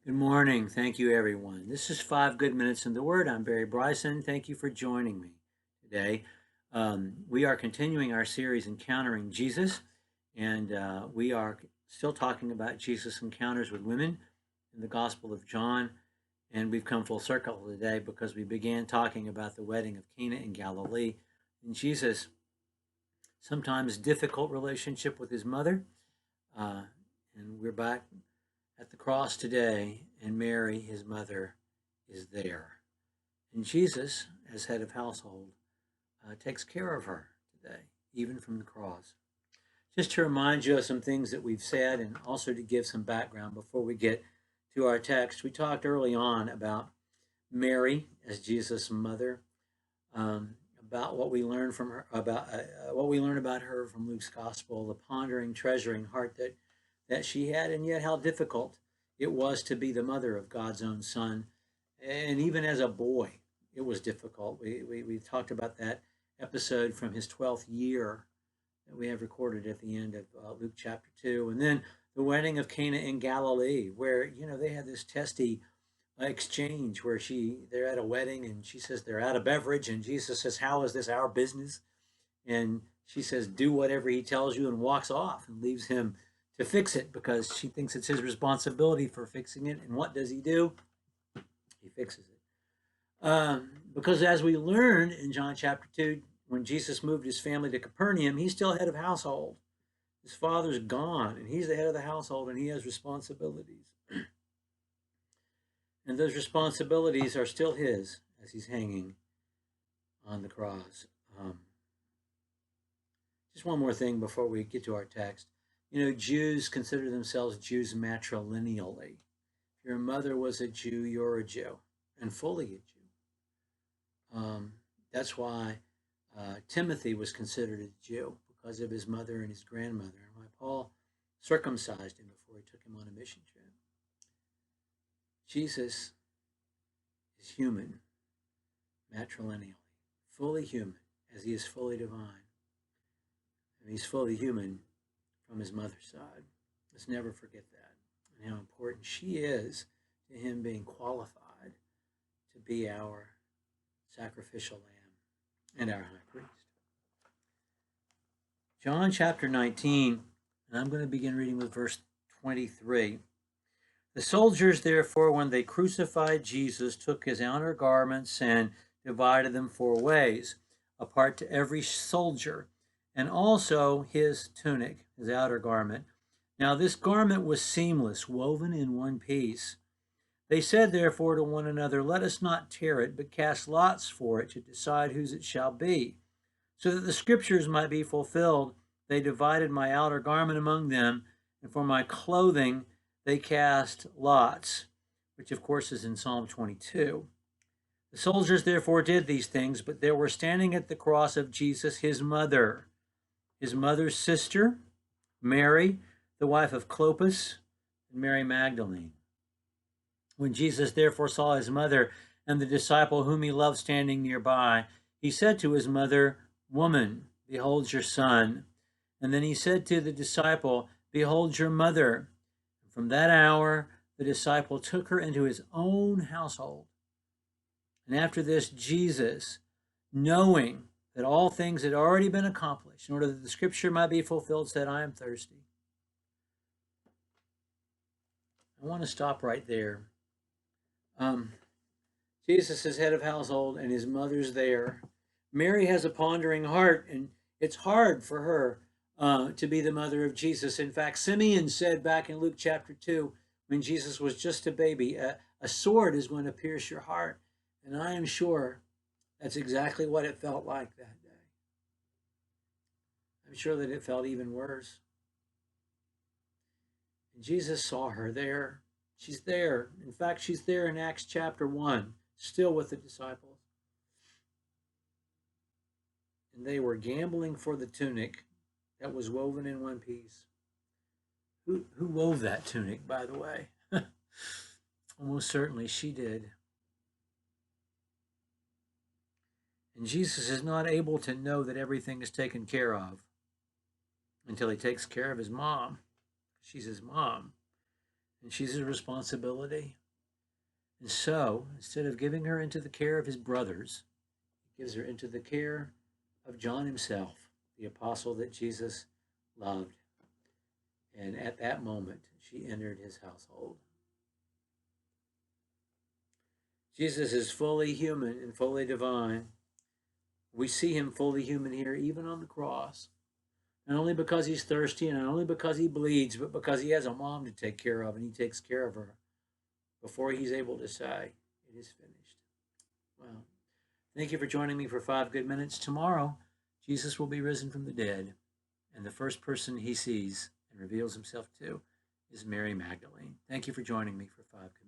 Good morning. Thank you, everyone. This is 5 Good Minutes in the Word. I'm Barry Bryson. Thank you for joining me today. We are continuing our series, Encountering Jesus, and we are still talking about Jesus' encounters with women in the Gospel of John. And we've come full circle today because we began talking about the wedding of Cana in Galilee and Jesus' sometimes difficult relationship with his mother. And we're back at the cross today, and Mary, his mother, is there. And Jesus, as head of household, takes care of her today, even from the cross. Just to remind you of some things that we've said and also to give some background before we get to our text, we talked early on about Mary as Jesus' mother, about what we learn from her, about what we learn about her from Luke's gospel, the pondering, treasuring heart that she had, and yet how difficult it was to be the mother of God's own son. And even as a boy, it was difficult. We talked about that episode from his 12th year that we have recorded at the end of Luke chapter 2. And then the wedding of Cana in Galilee, where, they had this testy exchange where they're at a wedding and she says they're out of beverage. And Jesus says, "How is this our business?" And she says, "Do whatever he tells you," and walks off and leaves him to fix it because she thinks it's his responsibility for fixing it. And what does he do? He fixes it. Because as we learned in John chapter 2, when Jesus moved his family to Capernaum, he's still head of household. His father's gone, and he's the head of the household, and he has responsibilities. And those responsibilities are still his as he's hanging on the cross. Just one more thing before we get to our text. Jews consider themselves Jews matrilineally. If your mother was a Jew, you're a Jew, and fully a Jew. That's why Timothy was considered a Jew, because of his mother and his grandmother, and why Paul circumcised him before he took him on a mission trip. Jesus is human, matrilineally, fully human, as he is fully divine. And he's fully human from his mother's side. Let's never forget that, and how important she is to him being qualified to be our sacrificial lamb and our high priest. John chapter 19, and I'm going to begin reading with verse 23. The soldiers, therefore, when they crucified Jesus, took his outer garments and divided them 4 ways, a part to every soldier, and also his tunic, his outer garment. Now this garment was seamless, woven in one piece. They said, therefore, to one another, "Let us not tear it, but cast lots for it to decide whose it shall be." So that the scriptures might be fulfilled, they divided my outer garment among them, and for my clothing they cast lots, which of course is in Psalm 22. The soldiers therefore did these things, but there were standing at the cross of Jesus his mother's sister, Mary, the wife of Clopas, and Mary Magdalene. When Jesus therefore saw his mother and the disciple whom he loved standing nearby, he said to his mother, "Woman, behold your son." And then he said to the disciple, "Behold your mother." And from that hour, the disciple took her into his own household. And after this, Jesus, knowing that all things had already been accomplished in order that the scripture might be fulfilled, said, "I am thirsty." I want to stop right there. Jesus is head of household and his mother's there. Mary has a pondering heart, and it's hard for her to be the mother of Jesus. In fact, Simeon said back in Luke chapter 2, when Jesus was just a baby, a sword is going to pierce your heart. And I am sure that's exactly what it felt like that day. I'm sure that it felt even worse. And Jesus saw her there. She's there. In fact, she's there in Acts chapter 1, still with the disciples. And they were gambling for the tunic that was woven in one piece. Who wove that tunic, by the way? Almost certainly she did. And Jesus is not able to know that everything is taken care of until he takes care of his mom. She's his mom. and she's his responsibility. And so, instead of giving her into the care of his brothers, he gives her into the care of John himself, the apostle that Jesus loved. And at that moment, she entered his household. Jesus is fully human and fully divine. We see him fully human here, even on the cross. Not only because he's thirsty and not only because he bleeds, but because he has a mom to take care of, and he takes care of her before he's able to say, "It is finished." Well, thank you for joining me for 5 Good Minutes. Tomorrow, Jesus will be risen from the dead, and the first person he sees and reveals himself to is Mary Magdalene. Thank you for joining me for 5 Good Minutes.